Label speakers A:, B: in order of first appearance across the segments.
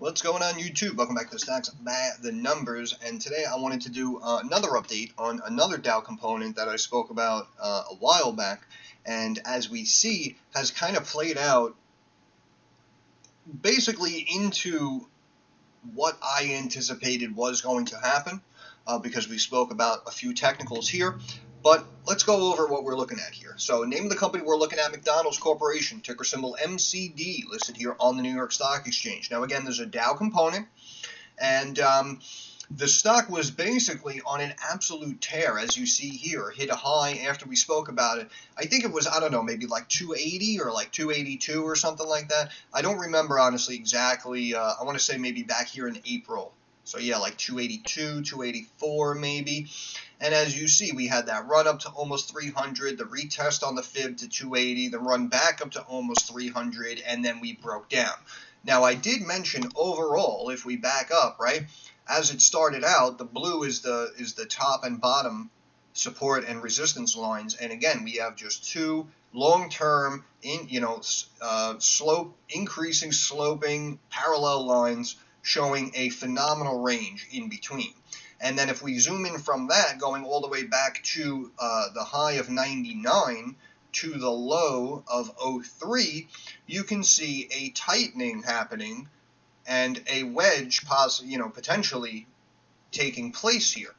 A: What's going on YouTube? Welcome back to the Stocks by the Numbers, and today I wanted to do another update on another Dow component that I spoke about a while back, and as we see has kind of played out basically into what I anticipated was going to happen because we spoke about a few technicals here. But let's go over what we're looking at here. So name of the company we're looking at, McDonald's Corporation, ticker symbol MCD, listed here on the New York Stock Exchange. Now again, there's a Dow component, and the stock was basically on an absolute tear, as you see here. Hit a high after we spoke about it. I think it was, I don't know, maybe like 280 or like 282 or something like that. I don't remember honestly exactly. I want to say maybe back here in April. So yeah, like 282, 284 maybe. And as you see, we had that run up to almost 300, the retest on the fib to 280, the run back up to almost 300, and then we broke down. Now, I did mention overall, if we back up, right, as it started out, the blue is the top and bottom support and resistance lines, and again, we have just two long-term, increasing sloping parallel lines showing a phenomenal range in between. And then if we zoom in from that, going all the way back to the high of 99 to the low of 03, you can see a tightening happening and a wedge potentially taking place here.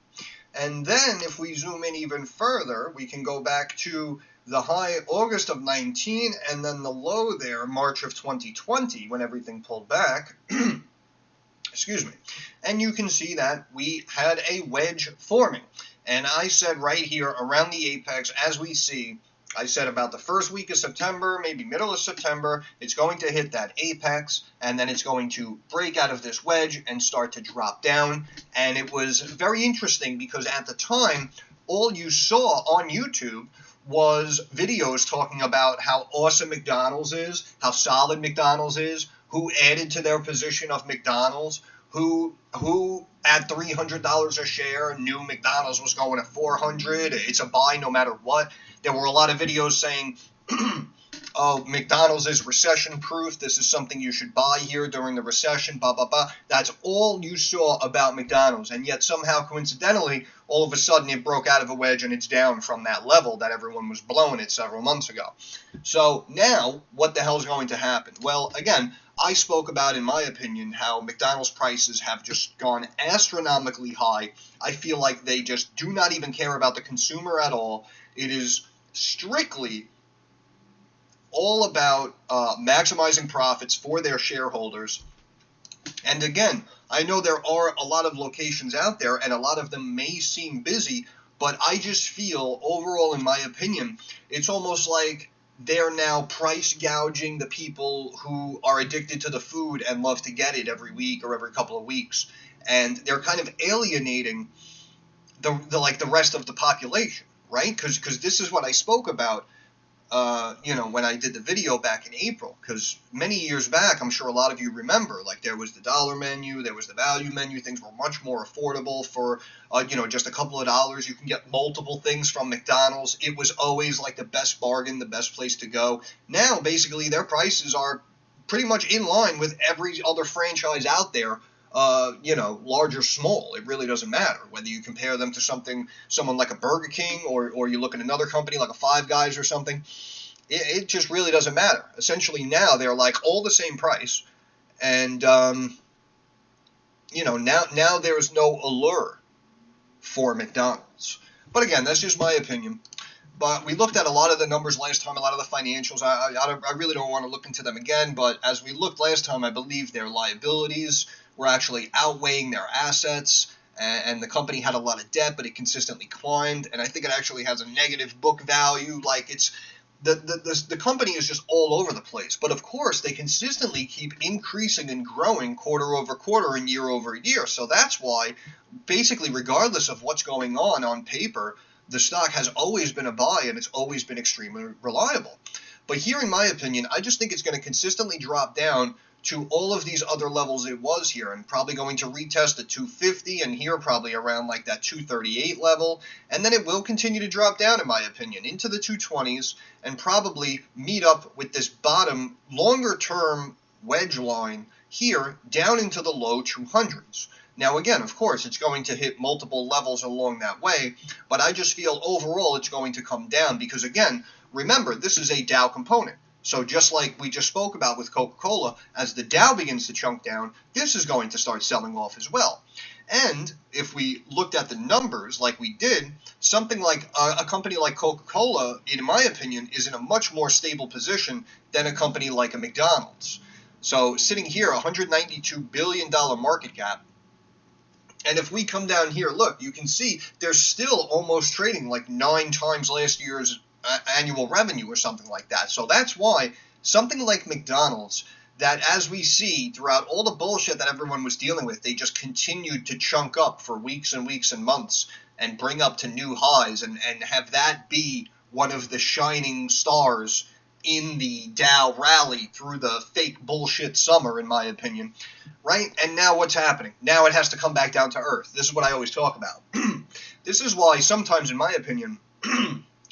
A: And then if we zoom in even further, we can go back to the high August of 19 and then the low there, March of 2020, when everything pulled back. Excuse me. And you can see that we had a wedge forming. And I said right here around the apex, as we see, I said about the first week of September, maybe middle of September, it's going to hit that apex, and then it's going to break out of this wedge and start to drop down. And it was very interesting because at the time, all you saw on YouTube was videos talking about how awesome McDonald's is, how solid McDonald's is, who added to their position of McDonald's, who at $300 a share knew McDonald's was going to 400. It's a buy no matter what. There were a lot of videos saying, oh, McDonald's is recession proof. This is something you should buy here during the recession, blah, blah, blah. That's all you saw about McDonald's. And yet somehow, coincidentally, all of a sudden it broke out of a wedge and it's down from that level that everyone was blowing it several months ago. So now, what the hell is going to happen? Well, again, I spoke about, in my opinion, how McDonald's prices have just gone astronomically high. I feel like they just do not even care about the consumer at all. It is strictly all about maximizing profits for their shareholders. And again, I know there are a lot of locations out there, and a lot of them may seem busy, but I just feel, overall, in my opinion, it's almost like they're now price gouging the people who are addicted to the food and love to get it every week or every couple of weeks. And they're kind of alienating the rest of the population, right? Because this is what I spoke about, when I did the video back in April, because many years back, I'm sure a lot of you remember, like there was the dollar menu, there was the value menu, things were much more affordable for, just a couple of dollars. You can get multiple things from McDonald's. It was always like the best bargain, the best place to go. Now, basically, their prices are pretty much in line with every other franchise out there. Large or small, it really doesn't matter whether you compare them to someone like a Burger King or you look at another company like a Five Guys or something. It just really doesn't matter. Essentially now they're like all the same price, and now there's no allure for McDonald's. But again, that's just my opinion. But we looked at a lot of the numbers last time, a lot of the financials. I really don't want to look into them again, but as we looked last time, I believe their liabilities were actually outweighing their assets, and the company had a lot of debt, but it consistently climbed, and I think it actually has a negative book value. Like, it's the company is just all over the place. But of course, they consistently keep increasing and growing quarter over quarter and year over year. So that's why, basically, regardless of what's going on paper, the stock has always been a buy, and it's always been extremely reliable. But here, in my opinion, I just think it's going to consistently drop down to all of these other levels it was here, and probably going to retest the 250, and here probably around like that 238 level, and then it will continue to drop down, in my opinion, into the 220s, and probably meet up with this bottom longer term wedge line here down into the low 200s. Now, again, of course, it's going to hit multiple levels along that way, but I just feel overall it's going to come down because, again, remember, this is a Dow component. So just like we just spoke about with Coca-Cola, as the Dow begins to chunk down, this is going to start selling off as well. And if we looked at the numbers like we did, something like a company like Coca-Cola, in my opinion, is in a much more stable position than a company like a McDonald's. So sitting here, $192 billion market cap. And if we come down here, look, you can see they're still almost trading like 9 times last year's annual revenue or something like that. So that's why something like McDonald's, that as we see throughout all the bullshit that everyone was dealing with, they just continued to chunk up for weeks and weeks and months and bring up to new highs and have that be one of the shining stars in the Dow rally through the fake bullshit summer, in my opinion, right? And now what's happening? Now it has to come back down to earth. This is what I always talk about. This is why sometimes, in my opinion,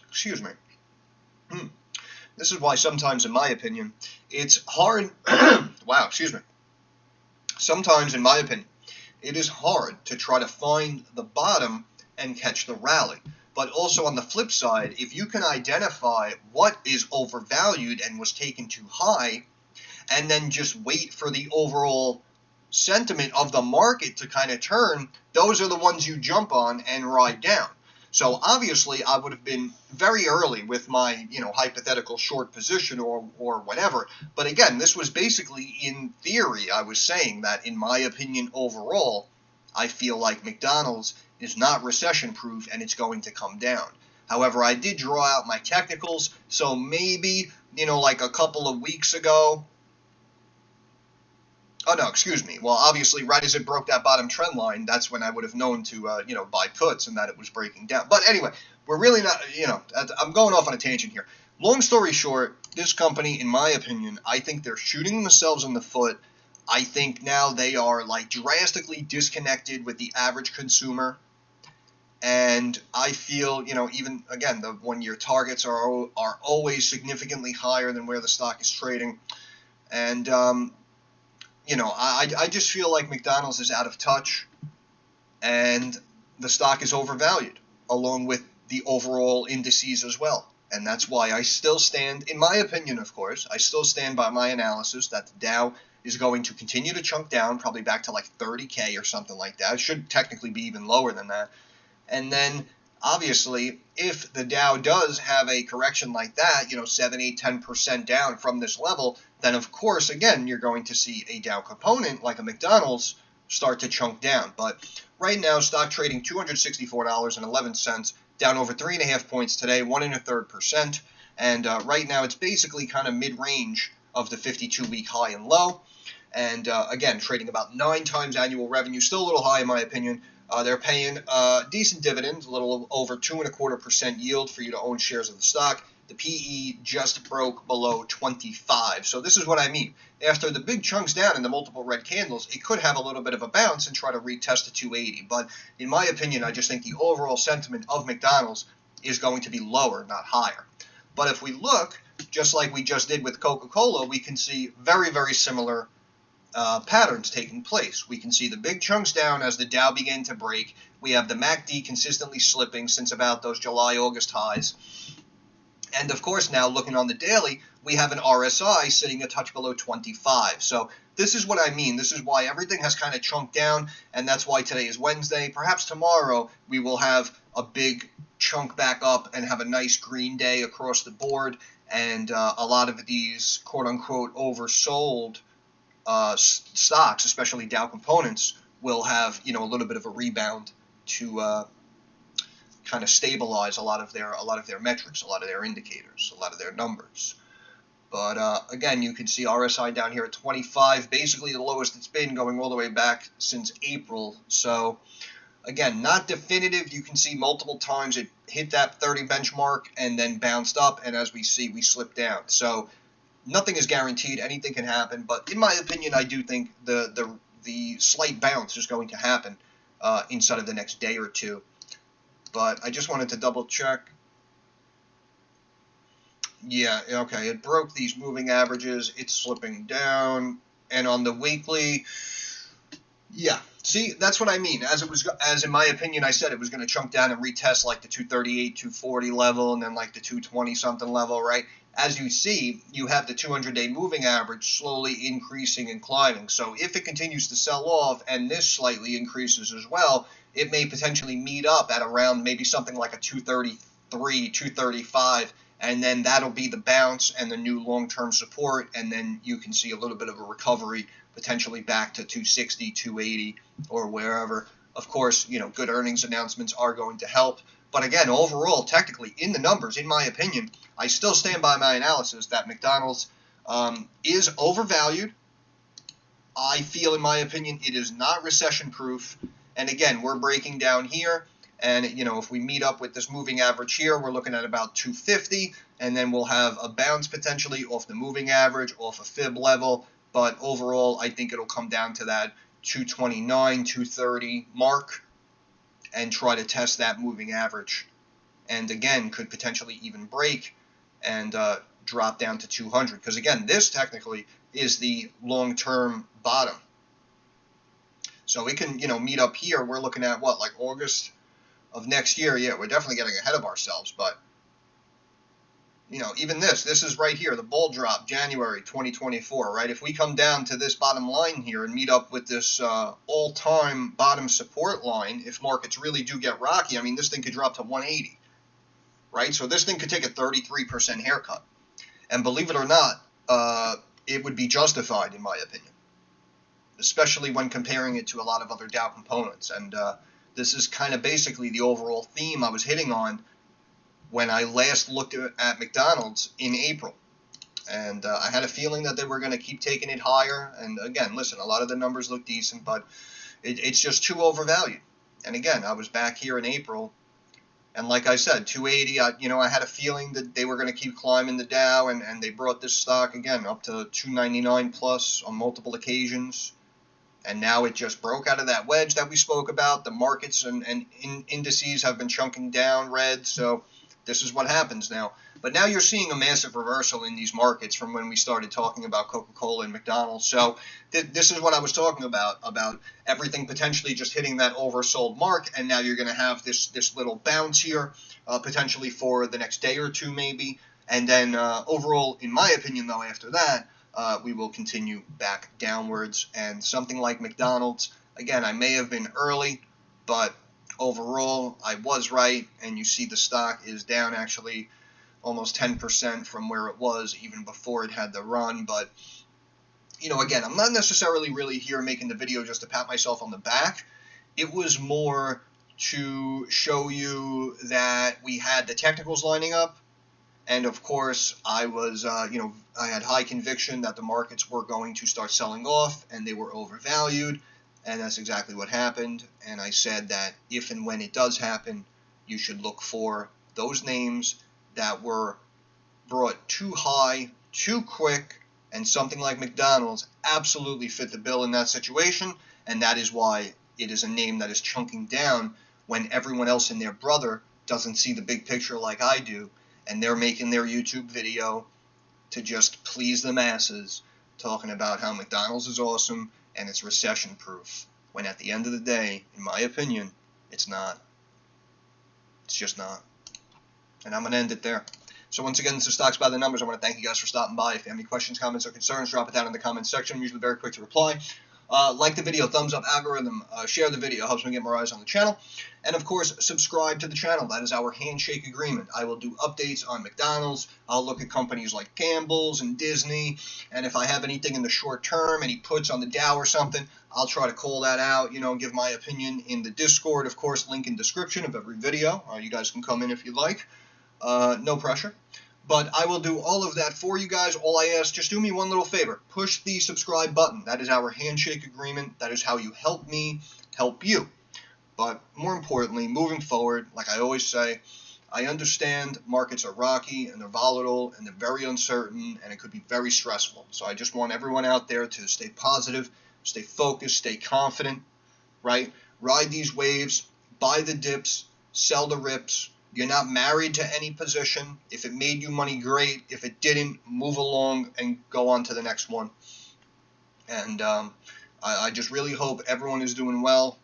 A: excuse me, this is why sometimes, in my opinion, it's hard, wow, excuse me, sometimes, in my opinion, it is hard to try to find the bottom and catch the rally. But also on the flip side, if you can identify what is overvalued and was taken too high, and then just wait for the overall sentiment of the market to kind of turn, those are the ones you jump on and ride down. So obviously I would have been very early with my, hypothetical short position or whatever. But again, this was basically in theory. I was saying that in my opinion overall, I feel like McDonald's is not recession proof and it's going to come down. However, I did draw out my technicals, so maybe, like a couple of weeks ago. Oh, no, excuse me. Well, obviously, right as it broke that bottom trend line, that's when I would have known to, buy puts and that it was breaking down. But anyway, we're really not, I'm going off on a tangent here. Long story short, this company, in my opinion, I think they're shooting themselves in the foot. I think now they are, drastically disconnected with the average consumer. And I feel, even, again, the one-year targets are always significantly higher than where the stock is trading. And, I just feel like McDonald's is out of touch and the stock is overvalued, along with the overall indices as well. And that's why I still stand, in my opinion, of course, I still stand by my analysis that the Dow is going to continue to chunk down, probably back to 30K or something like that. It should technically be even lower than that. And then, obviously, if the Dow does have a correction like that, 7, 8, 10% down from this level, then of course, again, you're going to see a Dow component like a McDonald's start to chunk down. But right now, stock trading $264.11, down over 3.5 points today, 1 1/3%. And right now, it's basically kind of mid-range of the 52-week high and low. And again, trading about 9 times annual revenue, still a little high in my opinion. They're paying decent dividends, a little over 2.25% yield for you to own shares of the stock. The PE just broke below 25. So this is what I mean. After the big chunks down in the multiple red candles, it could have a little bit of a bounce and try to retest the 280. But in my opinion, I just think the overall sentiment of McDonald's is going to be lower, not higher. But if we look, just like we just did with Coca-Cola, we can see very, very similar patterns taking place. We can see the big chunks down as the Dow began to break. We have the MACD consistently slipping since about those July-August highs. And of course now, looking on the daily, we have an RSI sitting a touch below 25. So this is what I mean. This is why everything has kind of chunked down, and that's why today is Wednesday. Perhaps tomorrow we will have a big chunk back up and have a nice green day across the board, and a lot of these quote-unquote oversold stocks, especially Dow components, will have a little bit of a rebound to kind of stabilize a lot of their metrics, a lot of their indicators, a lot of their numbers. But again, you can see RSI down here at 25, basically the lowest it's been going all the way back since April. So again, not definitive. You can see multiple times it hit that 30 benchmark and then bounced up, and as we see, we slipped down. So nothing is guaranteed. Anything can happen. But in my opinion, I do think the slight bounce is going to happen inside of the next day or two. But I just wanted to double check. Yeah, okay, it broke these moving averages. It's slipping down. And on the weekly, yeah. See, that's what I mean. As in my opinion, I said it was going to chunk down and retest like the 238, 240 level, and then like the 220 something level, right? As you see, you have the 200-day moving average slowly increasing and climbing. So if it continues to sell off and this slightly increases as well, it may potentially meet up at around maybe something like a 233, 235, and then that'll be the bounce and the new long-term support, and then you can see a little bit of a recovery, potentially back to 260, 280, or wherever. Of course, good earnings announcements are going to help. But again, overall, technically, in the numbers, in my opinion, I still stand by my analysis that McDonald's is overvalued. I feel, in my opinion, it is not recession-proof. And again, we're breaking down here. And, if we meet up with this moving average here, we're looking at about 250. And then we'll have a bounce potentially off the moving average, off a fib level. But overall, I think it'll come down to that 229, 230 mark and try to test that moving average. And again, could potentially even break and drop down to 200. Because again, this technically is the long-term bottom. So it can, meet up here. We're looking at what, like August of next year? Yeah, we're definitely getting ahead of ourselves. But, even this is right here, the bull drop, January 2024, right? If we come down to this bottom line here and meet up with this all-time bottom support line, if markets really do get rocky, I mean, this thing could drop to 180, right? So this thing could take a 33% haircut. And believe it or not, it would be justified, in my opinion, especially when comparing it to a lot of other Dow components. And this is kind of basically the overall theme I was hitting on when I last looked at McDonald's in April. And I had a feeling that they were going to keep taking it higher. And again, listen, a lot of the numbers look decent, but it's just too overvalued. And again, I was back here in April, and like I said, 280, I had a feeling that they were going to keep climbing the Dow, and they brought this stock, again, up to 299 plus on multiple occasions. And now it just broke out of that wedge that we spoke about. The markets and indices have been chunking down red, so this is what happens now. But now you're seeing a massive reversal in these markets from when we started talking about Coca-Cola and McDonald's. So this is what I was talking about everything potentially just hitting that oversold mark, and now you're going to have this little bounce here, potentially for the next day or two maybe. And then overall, in my opinion, though, after that, we will continue back downwards. And something like McDonald's, again, I may have been early, but overall, I was right, and you see the stock is down actually almost 10% from where it was even before it had the run. But, again, I'm not necessarily really here making the video just to pat myself on the back. It was more to show you that we had the technicals lining up. And, of course, I was, I had high conviction that the markets were going to start selling off and they were overvalued. And that's exactly what happened. And I said that if and when it does happen, you should look for those names that were brought too high, too quick, and something like McDonald's absolutely fit the bill in that situation. And that is why it is a name that is chunking down when everyone else and their brother doesn't see the big picture like I do. And they're making their YouTube video to just please the masses, talking about how McDonald's is awesome and it's recession-proof, when at the end of the day, in my opinion, it's not. It's just not. And I'm going to end it there. So once again, this is Stocks by the Numbers. I want to thank you guys for stopping by. If you have any questions, comments, or concerns, drop it down in the comments section. I'm usually very quick to reply. Like the video, thumbs up, algorithm, share the video, helps me get more eyes on the channel. And of course, subscribe to the channel. That is our handshake agreement. I will do updates on McDonald's. I'll look at companies like Campbell's and Disney. And if I have anything in the short term, any puts on the Dow or something, I'll try to call that out, give my opinion in the Discord. Of course, link in description of every video. You guys can come in if you like. No pressure. But I will do all of that for you guys. All I ask, just do me one little favor. Push the subscribe button. That is our handshake agreement. That is how you help me help you. But more importantly, moving forward, like I always say, I understand markets are rocky and they're volatile and they're very uncertain and it could be very stressful. So I just want everyone out there to stay positive, stay focused, stay confident, right? Ride these waves, buy the dips, sell the rips. You're not married to any position. If it made you money, great. If it didn't, move along and go on to the next one. And I just really hope everyone is doing well.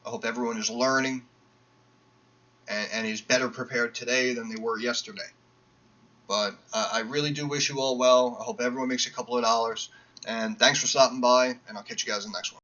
A: I hope everyone is learning and is better prepared today than they were yesterday. But I really do wish you all well. I hope everyone makes a couple of dollars. And thanks for stopping by, and I'll catch you guys in the next one.